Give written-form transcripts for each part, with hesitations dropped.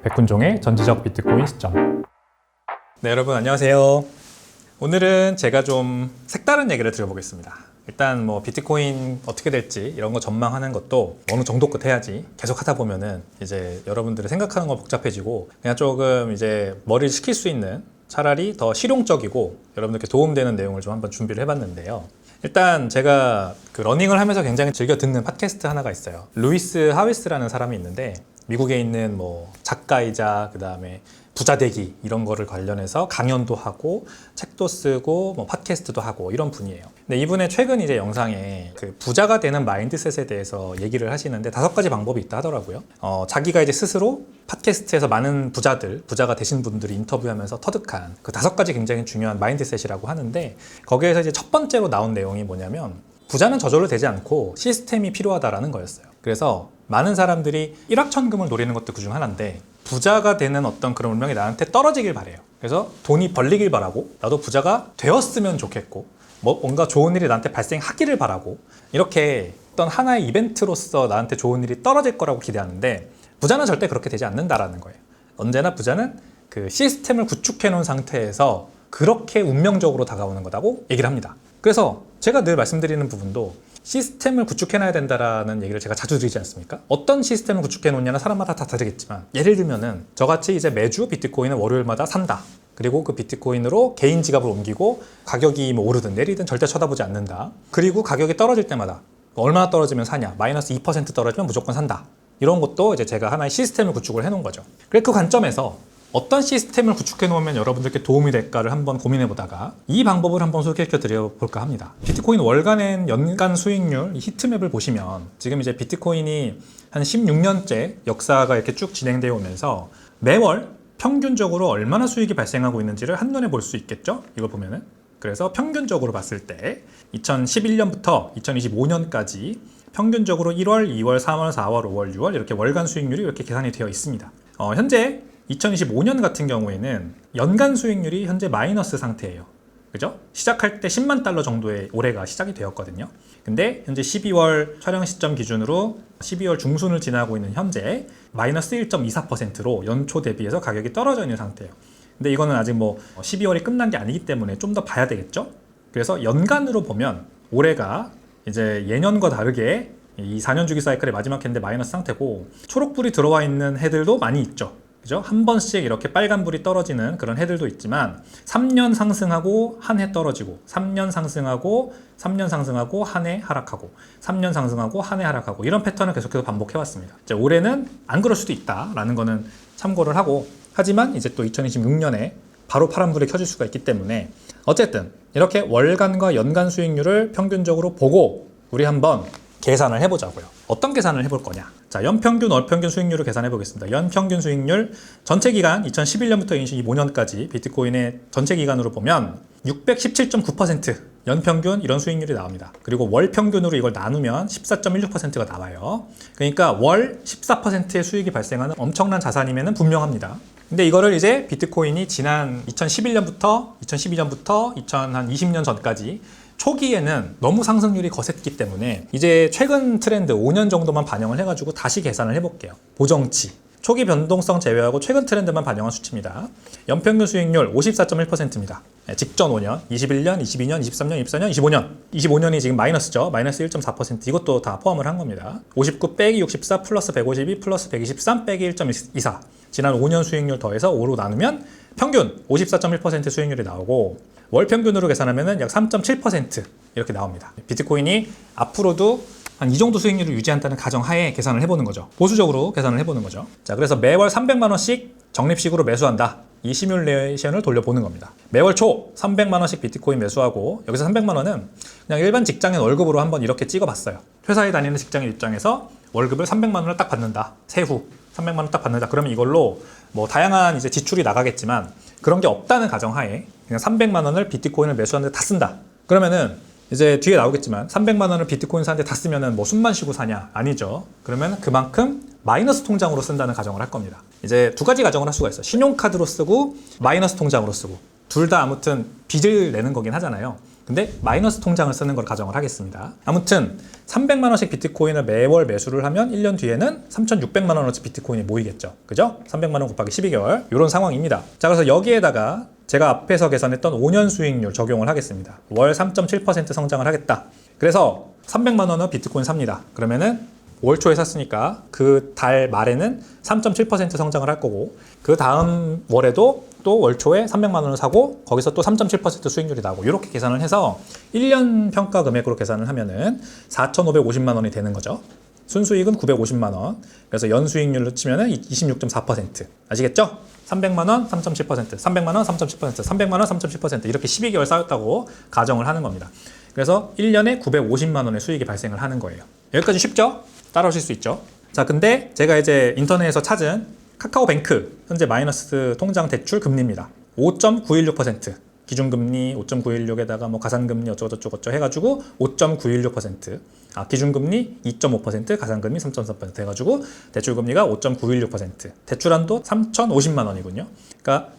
백훈종의 전지적 비트코인 시점. 네, 여러분 안녕하세요. 오늘은 제가 좀 색다른 얘기를 드려보겠습니다. 일단 뭐 비트코인 어떻게 될지 이런 거 전망하는 것도 어느 정도껏 해야지 계속 하다 보면은 이제 여러분들이 생각하는 거 복잡해지고 그냥 조금 이제 머리를 식힐 수 있는 차라리 더 실용적이고 여러분들께 도움되는 내용을 좀 한번 준비를 해봤는데요. 일단 제가 그 러닝을 하면서 굉장히 즐겨 듣는 팟캐스트 하나가 있어요. 루이스 하위스라는 사람이 있는데 미국에 있는 뭐 작가이자 그 다음에 부자 되기 이런 거를 관련해서 강연도 하고 책도 쓰고 뭐 팟캐스트도 하고 이런 분이에요. 근데 이분의 최근 이제 영상에 그 부자가 되는 마인드셋에 대해서 얘기를 하시는데 5가지 방법이 있다 하더라고요. 자기가 이제 스스로 팟캐스트에서 많은 부자가 되신 분들이 인터뷰하면서 터득한 그 5가지 굉장히 중요한 마인드셋이라고 하는데 거기에서 이제 첫 번째로 나온 내용이 뭐냐면 부자는 저절로 되지 않고 시스템이 필요하다라는 거였어요. 그래서 많은 사람들이 일확천금을 노리는 것도 그중 하나인데 부자가 되는 어떤 그런 운명이 나한테 떨어지길 바래요. 그래서 돈이 벌리길 바라고 나도 부자가 되었으면 좋겠고 뭔가 좋은 일이 나한테 발생하기를 바라고 이렇게 어떤 하나의 이벤트로서 나한테 좋은 일이 떨어질 거라고 기대하는데 부자는 절대 그렇게 되지 않는다라는 거예요. 언제나 부자는 그 시스템을 구축해 놓은 상태에서 그렇게 운명적으로 다가오는 거라고 얘기를 합니다. 그래서 제가 늘 말씀드리는 부분도 시스템을 구축해놔야 된다라는 얘기를 제가 자주 드리지 않습니까? 어떤 시스템을 구축해놓냐는 사람마다 다 다르겠지만 예를 들면은 저같이 이제 매주 비트코인을 월요일마다 산다. 그리고 그 비트코인으로 개인 지갑을 옮기고 가격이 뭐 오르든 내리든 절대 쳐다보지 않는다. 그리고 가격이 떨어질 때마다 얼마나 떨어지면 사냐? 마이너스 2% 떨어지면 무조건 산다. 이런 것도 이제 제가 하나의 시스템을 구축을 해놓은 거죠. 그래서 그 관점에서 어떤 시스템을 구축해 놓으면 여러분들께 도움이 될까를 한번 고민해 보다가 이 방법을 한번 소개해 드려 볼까 합니다. 비트코인 월간의 연간 수익률 이 히트맵을 보시면 지금 이제 비트코인이 한 16년째 역사가 이렇게 쭉 진행되어 오면서 매월 평균적으로 얼마나 수익이 발생하고 있는지를 한눈에 볼 수 있겠죠? 이걸 보면은. 그래서 평균적으로 봤을 때 2011년부터 2025년까지 평균적으로 1월, 2월, 3월, 4월, 5월, 6월 이렇게 월간 수익률이 이렇게 계산이 되어 있습니다. 현재 2025년 같은 경우에는 연간 수익률이 현재 마이너스 상태예요. 그죠? 시작할 때 10만 달러 정도의 올해가 시작이 되었거든요. 근데 현재 12월 촬영 시점 기준으로 12월 중순을 지나고 있는 현재 마이너스 1.24%로 연초 대비해서 가격이 떨어져 있는 상태예요. 근데 이거는 아직 뭐 12월이 끝난 게 아니기 때문에 좀 더 봐야 되겠죠? 그래서 연간으로 보면 올해가 이제 예년과 다르게 이 4년 주기 사이클의 마지막 해인데 마이너스 상태고 초록불이 들어와 있는 해들도 많이 있죠. 그죠? 한 번씩 이렇게 빨간불이 떨어지는 그런 해들도 있지만 3년 상승하고 한 해 떨어지고 3년 상승하고 3년 상승하고 한 해 하락하고 3년 상승하고 한 해 하락하고 이런 패턴을 계속해서 반복해 왔습니다. 이제 올해는 안 그럴 수도 있다라는 거는 참고를 하고 하지만 이제 또 2026년에 바로 파란불이 켜질 수가 있기 때문에 어쨌든 이렇게 월간과 연간 수익률을 평균적으로 보고 우리 한번 계산을 해보자고요. 어떤 계산을 해볼 거냐? 자, 연평균, 월평균 수익률을 계산해 보겠습니다. 연평균 수익률 전체 기간 2011년부터 2025년까지 비트코인의 전체 기간으로 보면 617.9% 연평균 이런 수익률이 나옵니다. 그리고 월평균으로 이걸 나누면 14.16%가 나와요. 그러니까 월 14%의 수익이 발생하는 엄청난 자산임에는 분명합니다. 근데 이거를 이제 비트코인이 지난 2011년부터 2012년부터 2020년 전까지 초기에는 너무 상승률이 거셌기 때문에 이제 최근 트렌드 5년 정도만 반영을 해가지고 다시 계산을 해볼게요. 보정치. 초기 변동성 제외하고 최근 트렌드만 반영한 수치입니다. 연평균 수익률 54.1%입니다. 직전 5년, 21년, 22년, 23년, 24년, 25년. 25년이 지금 마이너스죠. 마이너스 1.4%. 이것도 다 포함을 한 겁니다. 59 빼기 64 플러스 152 플러스 123 빼기 1.24. 지난 5년 수익률 더해서 5로 나누면 평균 54.1% 수익률이 나오고 월 평균으로 계산하면 약 3.7% 이렇게 나옵니다. 비트코인이 앞으로도 한 이 정도 수익률을 유지한다는 가정하에 계산을 해보는 거죠. 보수적으로 계산을 해보는 거죠. 자, 그래서 매월 300만 원씩 적립식으로 매수한다. 이 시뮬레이션을 돌려보는 겁니다. 매월 초 300만 원씩 비트코인 매수하고 여기서 300만 원은 그냥 일반 직장인 월급으로 한번 이렇게 찍어봤어요. 회사에 다니는 직장인 입장에서 월급을 300만 원을 딱 받는다. 세후 300만 원 딱 받는다. 그러면 이걸로 뭐 다양한 이제 지출이 나가겠지만 그런 게 없다는 가정하에 그냥 300만 원을 비트코인을 매수하는데 다 쓴다. 그러면은 이제 뒤에 나오겠지만 300만 원을 비트코인 사는데 다 쓰면은 뭐 숨만 쉬고 사냐? 아니죠. 그러면 그만큼 마이너스 통장으로 쓴다는 가정을 할 겁니다. 이제 2가지 가정을 할 수가 있어요. 신용카드로 쓰고 마이너스 통장으로 쓰고 둘 다 아무튼 빚을 내는 거긴 하잖아요. 근데 마이너스 통장을 쓰는 걸 가정을 하겠습니다. 아무튼 300만 원씩 비트코인을 매월 매수를 하면 1년 뒤에는 3,600만 원어치 비트코인이 모이겠죠. 그죠? 300만 원 곱하기 12개월 이런 상황입니다. 자, 그래서 여기에다가 제가 앞에서 계산했던 5년 수익률 적용을 하겠습니다. 월 3.7% 성장을 하겠다. 그래서 300만 원은 비트코인 삽니다. 그러면은 월 초에 샀으니까 그 달 말에는 3.7% 성장을 할 거고, 그 다음 월에도 또 월 초에 300만 원을 사고 거기서 또 3.7% 수익률이 나고, 이렇게 계산을 해서 1년 평가 금액으로 계산을 하면은 4,550만 원이 되는 거죠. 순수익은 950만 원. 그래서 연수익률로 치면은 26.4%. 아시겠죠? 300만 원 3.7%, 300만 원 3.7%, 300만 원 3.7% 이렇게 12개월 쌓였다고 가정을 하는 겁니다. 그래서 1년에 950만 원의 수익이 발생을 하는 거예요. 여기까지 쉽죠? 따라오실 수 있죠? 자, 근데 제가 이제 인터넷에서 찾은 카카오뱅크 현재 마이너스 통장 대출 금리입니다. 5.916%. 기준금리 5.916에다가 뭐 가산금리 어쩌고저쩌고 해가지고 5.916%. 기준금리 2.5%, 가산금리 3.3% 해가지고 대출금리가 5.916%. 대출한도 3,050만 원이군요. 그러니까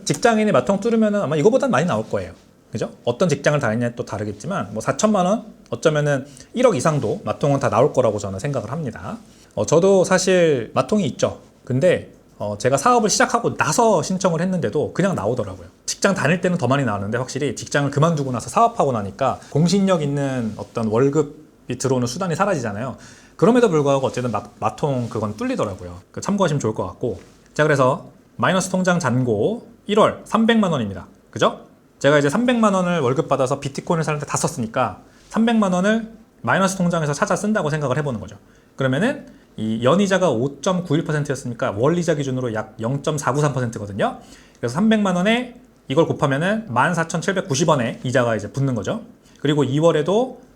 직장인이 마통 뚫으면 아마 이거보단 많이 나올 거예요. 그죠? 어떤 직장을 다니냐에 또 다르겠지만 뭐 4천만 원, 어쩌면은 1억 이상도 마통은 다 나올 거라고 저는 생각을 합니다. 저도 사실 마통이 있죠. 근데 제가 사업을 시작하고 나서 신청을 했는데도 그냥 나오더라고요. 직장 다닐 때는 더 많이 나왔는데 확실히 직장을 그만두고 나서 사업하고 나니까 공신력 있는 어떤 월급이 들어오는 수단이 사라지잖아요. 그럼에도 불구하고 어쨌든 마통 그건 뚫리더라고요. 참고하시면 좋을 것 같고. 자, 그래서 마이너스 통장 잔고 1월 300만 원입니다. 그죠? 제가 이제 300만 원을 월급 받아서 비트코인을 사는데 다 썼으니까 300만 원을 마이너스 통장에서 찾아 쓴다고 생각을 해보는 거죠. 그러면은 이 연이자가 5.91%였으니까 월이자 기준으로 약 0.493%거든요. 그래서 300만 원에 이걸 곱하면은 14,790원에 이자가 이제 붙는 거죠. 그리고 2월에도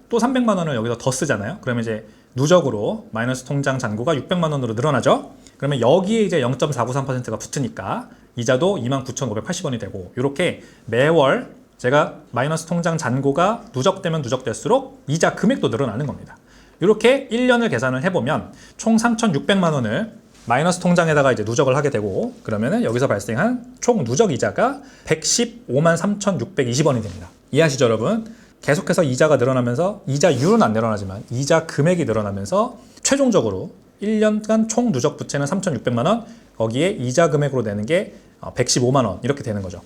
또 300만 원을 여기서 더 쓰잖아요. 그러면 이제 누적으로 마이너스 통장 잔고가 600만 원으로 늘어나죠. 그러면 여기에 이제 0.493%가 붙으니까 이자도 29,580원이 되고, 이렇게 매월 제가 마이너스 통장 잔고가 누적되면 누적될수록 이자 금액도 늘어나는 겁니다. 이렇게 1년을 계산을 해보면 총 3,600만 원을 마이너스 통장에다가 이제 누적을 하게 되고, 그러면은 여기서 발생한 총 누적 이자가 115만 3,620원이 됩니다. 이해하시죠, 여러분? 계속해서 이자가 늘어나면서, 이자율은 안 늘어나지만 이자 금액이 늘어나면서 최종적으로 1년간 총 누적 부채는 3,600만 원, 거기에 이자 금액으로 내는 게 115만 원 이렇게 되는 거죠.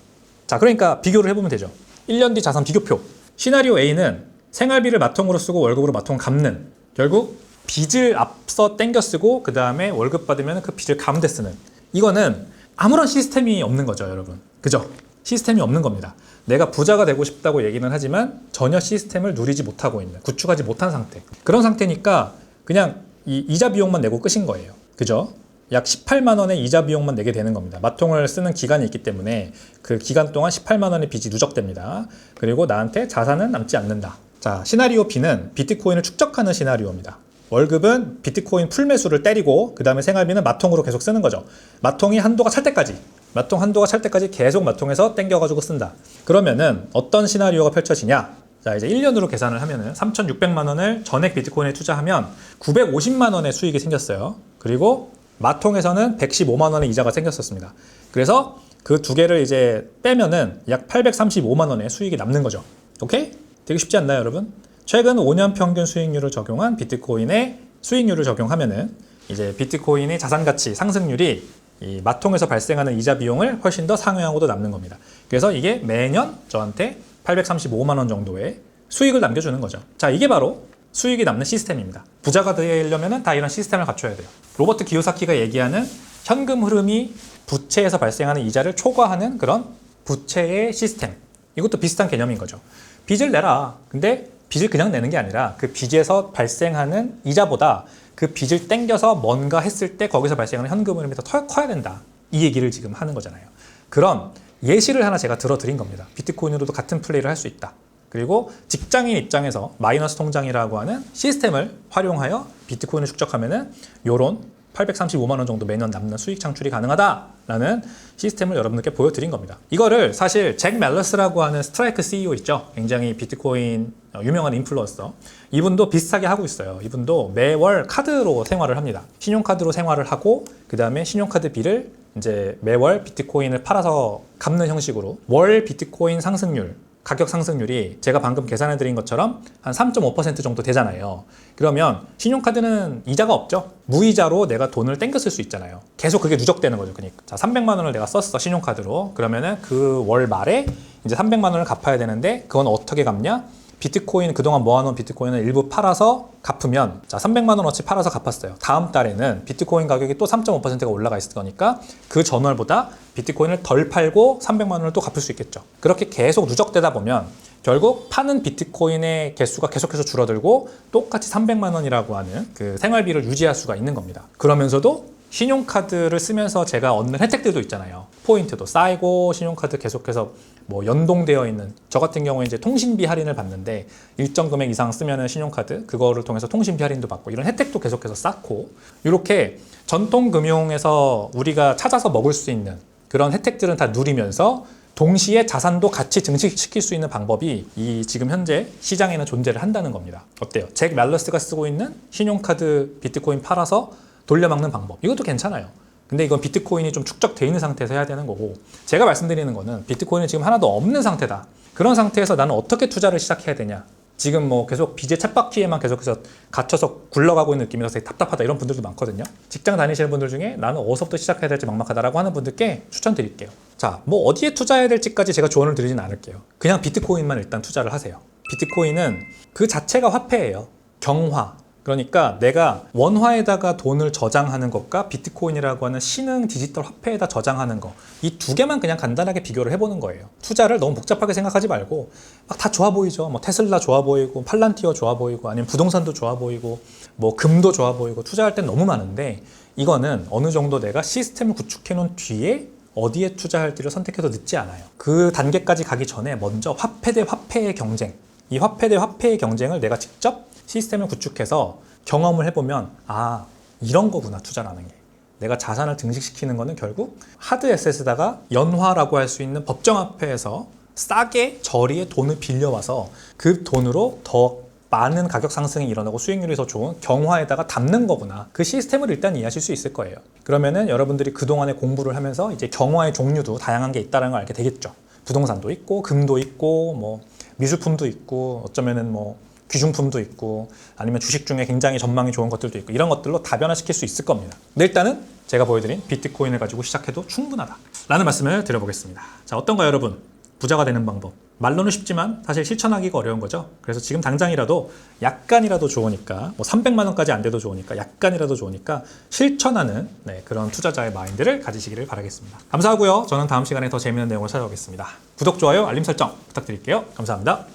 자, 그러니까 비교를 해보면 되죠. 1년 뒤 자산 비교표. 시나리오 A는 생활비를 마통으로 쓰고 월급으로 마통을 갚는, 결국 빚을 앞서 땡겨 쓰고 그 다음에 월급 받으면 그 빚을 감대 쓰는, 이거는 아무런 시스템이 없는 거죠, 여러분. 그죠? 시스템이 없는 겁니다. 내가 부자가 되고 싶다고 얘기는 하지만 전혀 시스템을 누리지 못하고 있는, 구축하지 못한 상태. 그런 상태니까 그냥 이 이자 비용만 내고 끝인 거예요. 그죠? 약 18만 원의 이자 비용만 내게 되는 겁니다. 마통을 쓰는 기간이 있기 때문에 그 기간 동안 18만 원의 빚이 누적됩니다. 그리고 나한테 자산은 남지 않는다. 자, 시나리오 B는 비트코인을 축적하는 시나리오입니다. 월급은 비트코인 풀매수를 때리고 그 다음에 생활비는 마통으로 계속 쓰는 거죠. 마통이 한도가 찰 때까지, 마통 한도가 찰 때까지 계속 마통에서 땡겨가지고 쓴다. 그러면은 어떤 시나리오가 펼쳐지냐? 자, 이제 1년으로 계산을 하면은 3,600만 원을 전액 비트코인에 투자하면 950만 원의 수익이 생겼어요. 그리고 마통에서는 115만 원의 이자가 생겼었습니다. 그래서 그 두 개를 이제 빼면은 약 835만 원의 수익이 남는 거죠. 오케이? 되게 쉽지 않나요, 여러분? 최근 5년 평균 수익률을 적용한 비트코인의 수익률을 적용하면은 이제 비트코인의 자산가치 상승률이 이 마통에서 발생하는 이자 비용을 훨씬 더 상회하고도 남는 겁니다. 그래서 이게 매년 저한테 835만 원 정도의 수익을 남겨주는 거죠. 자, 이게 바로 수익이 남는 시스템입니다. 부자가 되려면 다 이런 시스템을 갖춰야 돼요. 로버트 기요사키가 얘기하는 현금 흐름이 부채에서 발생하는 이자를 초과하는 그런 부채의 시스템. 이것도 비슷한 개념인 거죠. 빚을 내라. 근데 빚을 그냥 내는 게 아니라 그 빚에서 발생하는 이자보다 그 빚을 땡겨서 뭔가 했을 때 거기서 발생하는 현금 흐름이 더 커야 된다. 이 얘기를 지금 하는 거잖아요. 그런 예시를 하나 제가 들어드린 겁니다. 비트코인으로도 같은 플레이를 할 수 있다. 그리고 직장인 입장에서 마이너스 통장이라고 하는 시스템을 활용하여 비트코인을 축적하면은 요런 835만 원 정도 매년 남는 수익 창출이 가능하다라는 시스템을 여러분들께 보여드린 겁니다. 이거를 사실 잭 멜러스라고 하는 스트라이크 CEO 있죠. 굉장히 비트코인 유명한 인플루언서. 이분도 비슷하게 하고 있어요. 이분도 매월 카드로 생활을 합니다. 신용카드로 생활을 하고 그 다음에 신용카드비를 이제 매월 비트코인을 팔아서 갚는 형식으로 월 비트코인 상승률, 가격 상승률이 제가 방금 계산해 드린 것처럼 한 3.5% 정도 되잖아요. 그러면 신용카드는 이자가 없죠. 무이자로 내가 돈을 땡겨 쓸 수 있잖아요. 계속 그게 누적되는 거죠. 그러니까 자, 300만 원을 내가 썼어, 신용카드로. 그러면은 그 월 말에 이제 300만 원을 갚아야 되는데, 그건 어떻게 갚냐? 비트코인, 그동안 모아놓은 비트코인을 일부 팔아서 갚으면, 자, 300만 원어치 팔아서 갚았어요. 다음 달에는 비트코인 가격이 또 3.5%가 올라가 있을 거니까 그 전월보다 비트코인을 덜 팔고 300만 원을 또 갚을 수 있겠죠. 그렇게 계속 누적되다 보면 결국 파는 비트코인의 개수가 계속해서 줄어들고 똑같이 300만 원이라고 하는 그 생활비를 유지할 수가 있는 겁니다. 그러면서도 신용카드를 쓰면서 제가 얻는 혜택들도 있잖아요. 포인트도 쌓이고, 신용카드 계속해서 뭐 연동되어 있는, 저 같은 경우에 이제 통신비 할인을 받는데 일정 금액 이상 쓰면은 신용카드 그거를 통해서 통신비 할인도 받고, 이런 혜택도 계속해서 쌓고, 이렇게 전통 금융에서 우리가 찾아서 먹을 수 있는 그런 혜택들은 다 누리면서 동시에 자산도 같이 증식시킬 수 있는 방법이 이 지금 현재 시장에는 존재를 한다는 겁니다. 어때요? 잭 멜러스가 쓰고 있는 신용카드 비트코인 팔아서 돌려막는 방법, 이것도 괜찮아요. 근데 이건 비트코인이 좀 축적되어 있는 상태에서 해야 되는 거고, 제가 말씀드리는 거는 비트코인이 지금 하나도 없는 상태다. 그런 상태에서 나는 어떻게 투자를 시작해야 되냐. 지금 뭐 계속 빚의 쳇바퀴에만 계속해서 갇혀서 굴러가고 있는 느낌이라서 되게 답답하다, 이런 분들도 많거든요. 직장 다니시는 분들 중에 나는 어디서부터 시작해야 될지 막막하다라고 하는 분들께 추천드릴게요. 자, 뭐 어디에 투자해야 될지까지 제가 조언을 드리진 않을게요. 그냥 비트코인만 일단 투자를 하세요. 비트코인은 그 자체가 화폐예요. 경화. 그러니까 내가 원화에다가 돈을 저장하는 것과 비트코인이라고 하는 신흥 디지털 화폐에다 저장하는 거, 이 두 개만 그냥 간단하게 비교를 해보는 거예요. 투자를 너무 복잡하게 생각하지 말고 막 다 좋아 보이죠. 뭐 테슬라 좋아 보이고, 팔란티어 좋아 보이고, 아니면 부동산도 좋아 보이고, 뭐 금도 좋아 보이고, 투자할 땐 너무 많은데, 이거는 어느 정도 내가 시스템을 구축해 놓은 뒤에 어디에 투자할지를 선택해도 늦지 않아요. 그 단계까지 가기 전에 먼저 화폐 대 화폐의 경쟁, 이 화폐 대 화폐의 경쟁을 내가 직접 시스템을 구축해서 경험을 해보면, 아, 이런 거구나 투자라는 게. 내가 자산을 증식시키는 거는 결국 하드 에셋에다가 연화라고 할 수 있는 법정화폐에서 싸게 저리에 돈을 빌려와서 그 돈으로 더 많은 가격 상승이 일어나고 수익률이 더 좋은 경화에다가 담는 거구나. 그 시스템을 일단 이해하실 수 있을 거예요. 그러면은 여러분들이 그동안에 공부를 하면서 이제 경화의 종류도 다양한 게 있다는 걸 알게 되겠죠. 부동산도 있고, 금도 있고, 뭐 미술품도 있고, 어쩌면은 뭐 귀중품도 있고, 아니면 주식 중에 굉장히 전망이 좋은 것들도 있고, 이런 것들로 다변화시킬 수 있을 겁니다. 근데 일단은 제가 보여드린 비트코인을 가지고 시작해도 충분하다 라는 말씀을 드려보겠습니다. 자, 어떤가요 여러분? 부자가 되는 방법, 말로는 쉽지만 사실 실천하기가 어려운 거죠. 그래서 지금 당장이라도 약간이라도 좋으니까, 뭐 300만 원까지 안 돼도 좋으니까, 약간이라도 좋으니까 실천하는 그런 투자자의 마인드를 가지시기를 바라겠습니다. 감사하고요. 저는 다음 시간에 더 재미있는 내용을 찾아오겠습니다. 구독, 좋아요, 알림 설정 부탁드릴게요. 감사합니다.